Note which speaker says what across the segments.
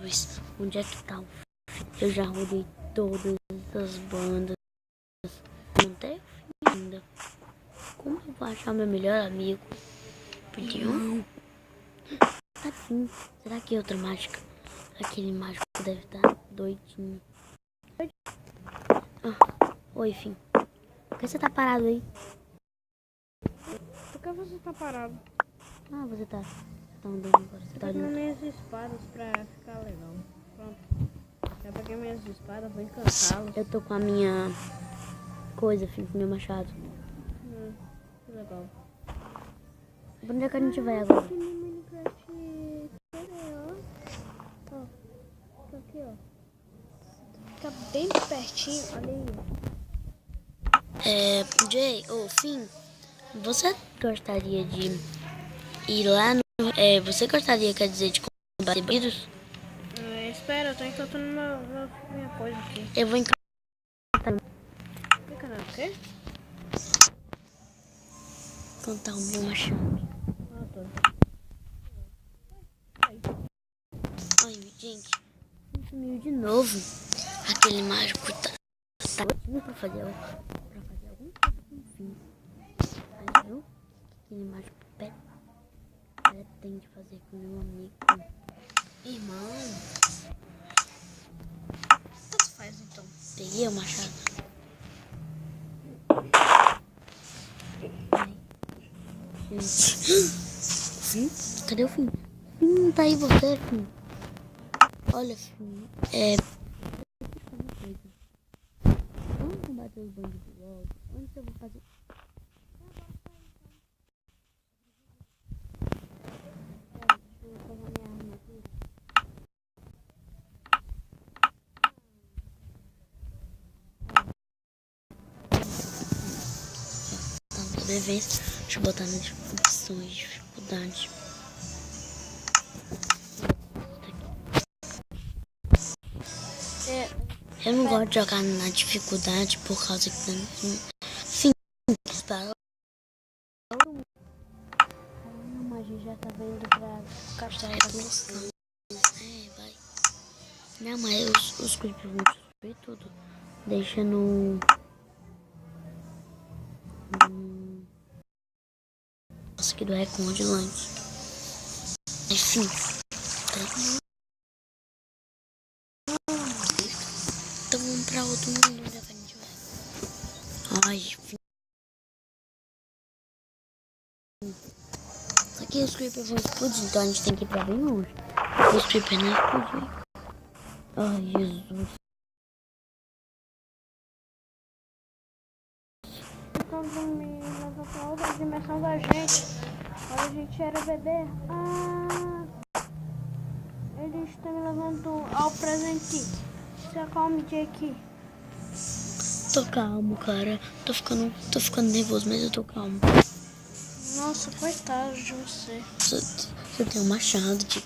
Speaker 1: Jesus, onde é que tá o fim? Eu já rodei todas as bandas. Não tem o fim ainda. Como eu vou achar meu melhor amigo? Pediu? Tá sim. Será que é outra mágica? Aquele mágico deve estar doidinho. Oi, Fim. Por que você tá parado aí?
Speaker 2: Por que você tá parado?
Speaker 1: Você tá andando agora. Você tá
Speaker 2: Peguei
Speaker 1: olhando.
Speaker 2: minhas espadas pra ficar legal. Pronto. Já peguei minhas espadas, vou encantá-las.
Speaker 1: Eu tô com a minha coisa, Fim, com o meu machado.
Speaker 2: Que legal.
Speaker 1: Pra onde é que a gente vai agora?
Speaker 2: Aqui no Minecraft. Cadê, ó? Tá aqui, ó. Fica bem pertinho, olha aí.
Speaker 1: Jay, ou Fim, você gostaria de ir lá no... você gostaria, quer dizer, de combater vírus?
Speaker 2: Espera, eu tô encantando minha coisa aqui.
Speaker 1: Eu vou encantar
Speaker 2: O quê?
Speaker 1: o meu machado.
Speaker 2: Tô.
Speaker 1: Ai, gente, sumiu de novo. Aquele mágico tá ótimo pra fazer alguma coisa com o Fim. Mas viu? Aquele mágico pretende fazer com meu amigo.
Speaker 2: Irmão. Tanto faz então.
Speaker 1: Peguei o machado. Fim? Cadê o Fim? Fim, tá aí você, Fim. Olha, Fim. Vamos combater os bandidos logo. Onde eu vou fazer? Deixa eu pegar minha arma aqui. Tá no sobrevivência. Deixa eu botar nas opções de dificuldade. Eu não gosto de jogar na dificuldade por causa que Fim. Para. A gente já tá indo pra castelo da noção. Vai. Não, mas os clipes vão destruir tudo. Deixa no... Nossa, aqui do Recon de lanche. Enfim. Tá. Então vamos pra outro mundo. Onde é que a gente vai? Ai, enfim. Aqui os creepers vão explodir, então a gente tem que ir pra bem longe. Os creepers não explodir. Ai, Jesus.
Speaker 2: Quando me levou pra outra dimensão da gente, quando a gente era bebê, eles estão me levando ao presente. Se acalme, Jake.
Speaker 1: Tô calmo, cara. Tô ficando nervoso, mas eu tô calmo.
Speaker 2: Nossa, coitado de você.
Speaker 1: Você tem um machado de...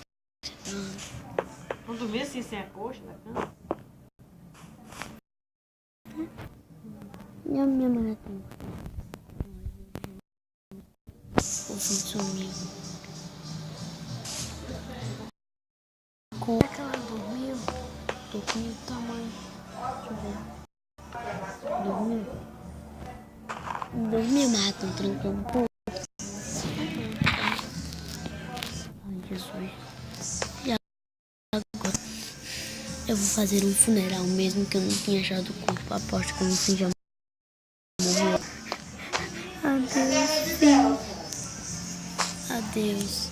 Speaker 2: Quando vê assim, sem a coxa da cama.
Speaker 1: Minha mãe tem. O fim sumiu.
Speaker 2: Como é que ela dormiu?
Speaker 1: Dormiu o tamanho. Deixa eu ver. Dormiu, mas tô trancando um pouco. Ai, Jesus. E agora? Eu vou fazer um funeral, mesmo que eu não tenha achado o corpo. Aposto que o fim já morreu. Adeus, Fim. Adeus,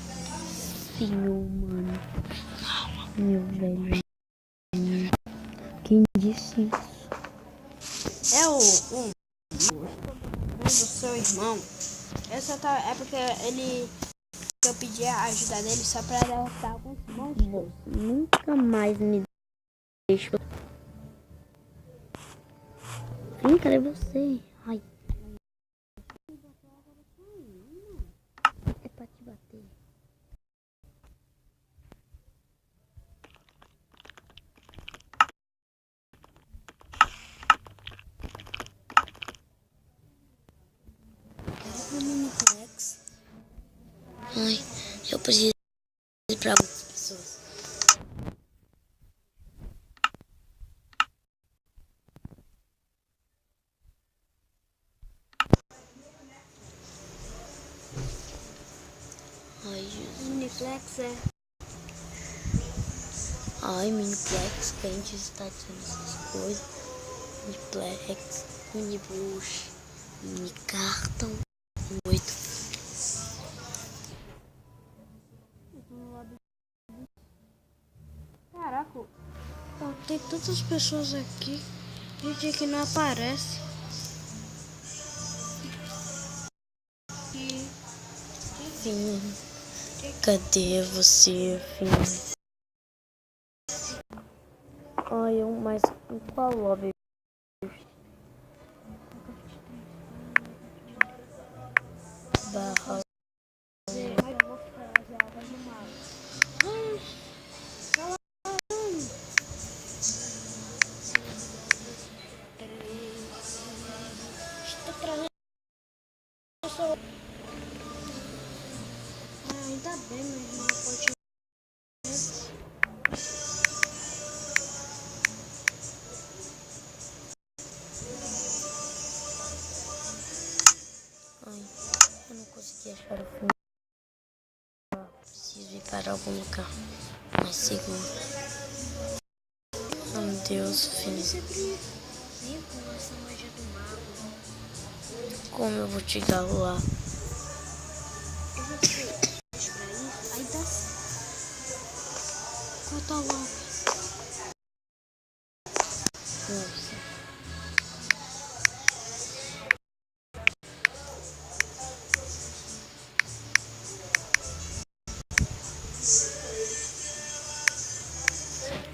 Speaker 1: Fim humano. Meu velho. Quem disse isso?
Speaker 2: É o do seu irmão. É porque eu pedi a ajuda dele só pra derrotar alguns monstros.
Speaker 1: Nunca mais me deixa. Fim, cadê você? Ai. É pra te bater. Ai, eu preciso ir pra outras pessoas. Ai, Jesus.
Speaker 2: Miniplex é.
Speaker 1: Ai, Miniplex, que a gente está dizendo essas coisas. Miniplex, Minibrush, Minicartão, 8.
Speaker 2: Caraca, ó, tem tantas pessoas aqui. Gente que não aparece.
Speaker 1: Fim, cadê você, Fim? Ai, mas em qual lobby? Barra.
Speaker 2: Eu vou ficar as algas no mar. Estou trazendo. Ainda bem, meu irmão. Pode.
Speaker 1: Ai, eu não consegui achar o Fim. Preciso ir para algum lugar mais seguro. Oh, meu Deus, Fim.
Speaker 2: Vem com essa magia do mago.
Speaker 1: Como eu vou chegar lá?
Speaker 2: Eu vou te pra isso. Aí dá. Corta logo.
Speaker 1: Nossa.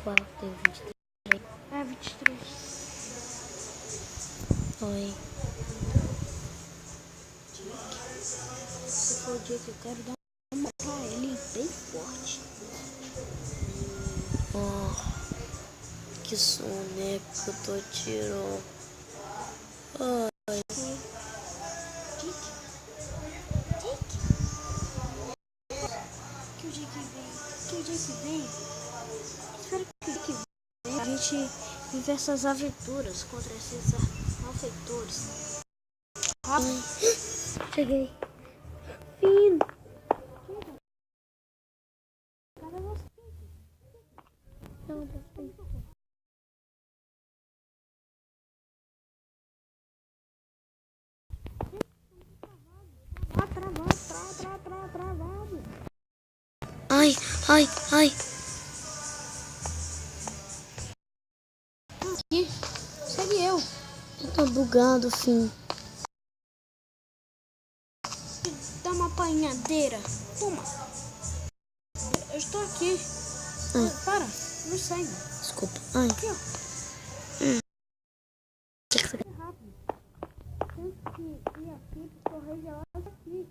Speaker 1: Qual tem 23?
Speaker 2: É 23.
Speaker 1: Oi.
Speaker 2: Se for o dia que eu quero dar uma pra ele bem forte.
Speaker 1: Oh, que soneca que eu tô tirando. Ai.
Speaker 2: Que o dia que vem. Espero que o dia que vem a gente vive essas aventuras contra esses malfeitores.
Speaker 1: Cheguei. Fim.
Speaker 2: Cadê você?
Speaker 1: Não, não sei.
Speaker 2: Travado.
Speaker 1: Ai, ai, ai.
Speaker 2: Aqui, segue eu.
Speaker 1: Eu tô bugado, Fim.
Speaker 2: Dá uma apanhadeira. Toma. Eu estou aqui. Para, não sai.
Speaker 1: Desculpa. Ai.
Speaker 2: Aqui, ó.
Speaker 1: Que você...
Speaker 2: Rápido. Tem que ir aqui pro Rei Gelado aqui.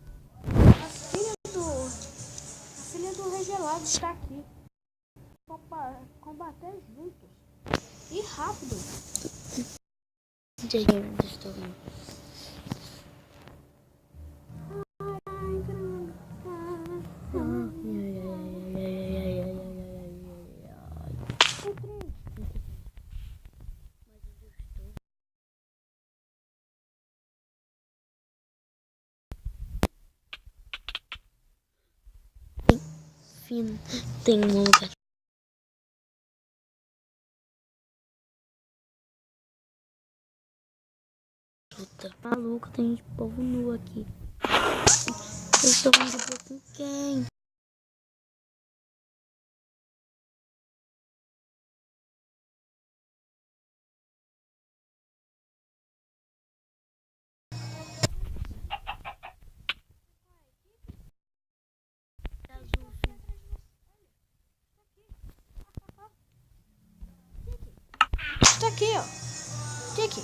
Speaker 2: A filha do Rei Gelado está aqui. Combater juntos. E rápido.
Speaker 1: Gente, onde estou? Fim. Tem um lugar. Puta. Maluco, tem povo nu aqui. Eu estou em dupla com quem?
Speaker 2: Está aqui, ó. Tiki.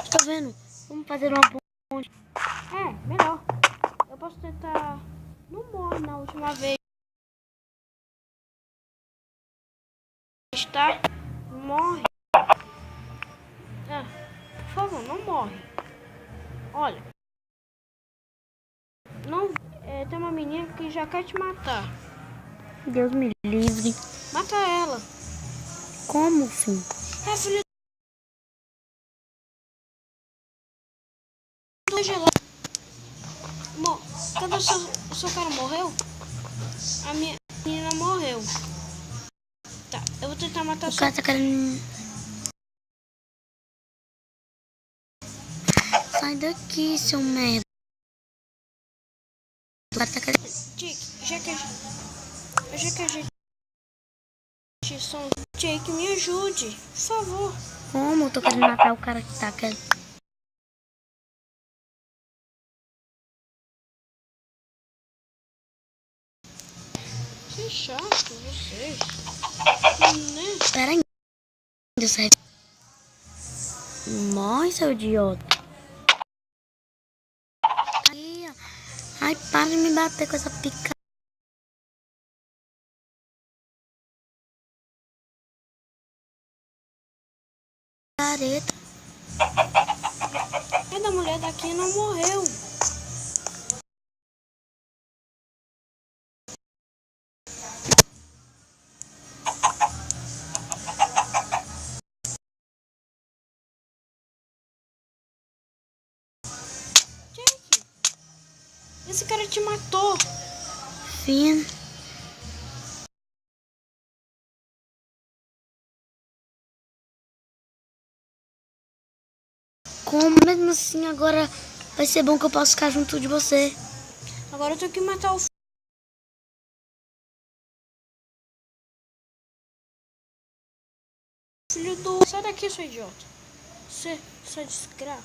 Speaker 1: Tá vendo? Vamos fazer uma ponte.
Speaker 2: É, melhor. Eu posso tentar. Não morre na última vez. Tá? Morre. Por favor, não morre. Olha. Não. Tem uma menina que já quer te matar.
Speaker 1: Deus me livre.
Speaker 2: Mata ela.
Speaker 1: Como, Fim?
Speaker 2: É filha do gelado. Cadê o seu cara morreu? A minha menina morreu. Tá, eu vou tentar matar
Speaker 1: O cara tá querendo... Sai daqui, seu merda. O cara tá querendo...
Speaker 2: Jake, já que a gente são... Jake, me ajude, por favor.
Speaker 1: Como? Eu tô querendo matar o cara que tá querendo...
Speaker 2: Que chato, vocês. Né?
Speaker 1: Pera aí. Deu certo. Morre, seu idiota. Aí, ó. Ai, para de me bater com essa pica. Careta.
Speaker 2: A mulher daqui não morreu. Jake, esse cara te matou.
Speaker 1: Fim. Como? Mesmo assim, agora vai ser bom que eu possa ficar junto de você.
Speaker 2: Agora eu tenho que matar o filho do... Sai daqui, seu idiota. Você é desgraça.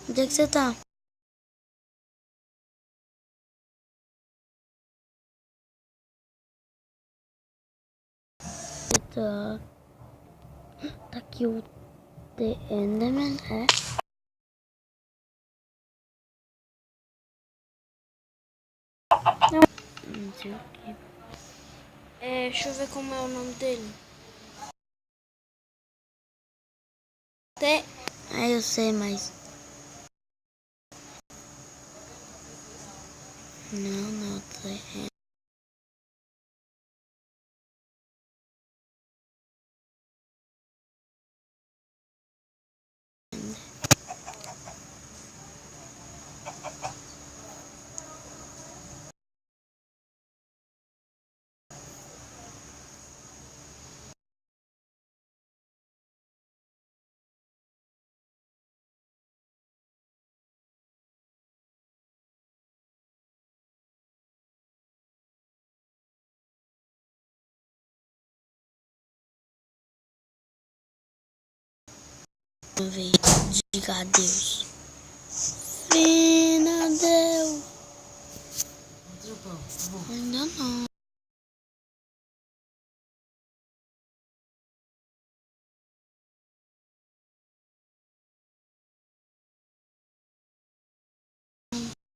Speaker 1: Onde é que você tá? Tá. Tá aqui o The Enderman, é? Não sei o que.
Speaker 2: Deixa eu ver como é o nome dele.
Speaker 1: Eu sei, mas... Não, The Enderman. Vamos ver. Diga adeus. Fina, adeus. Ainda não.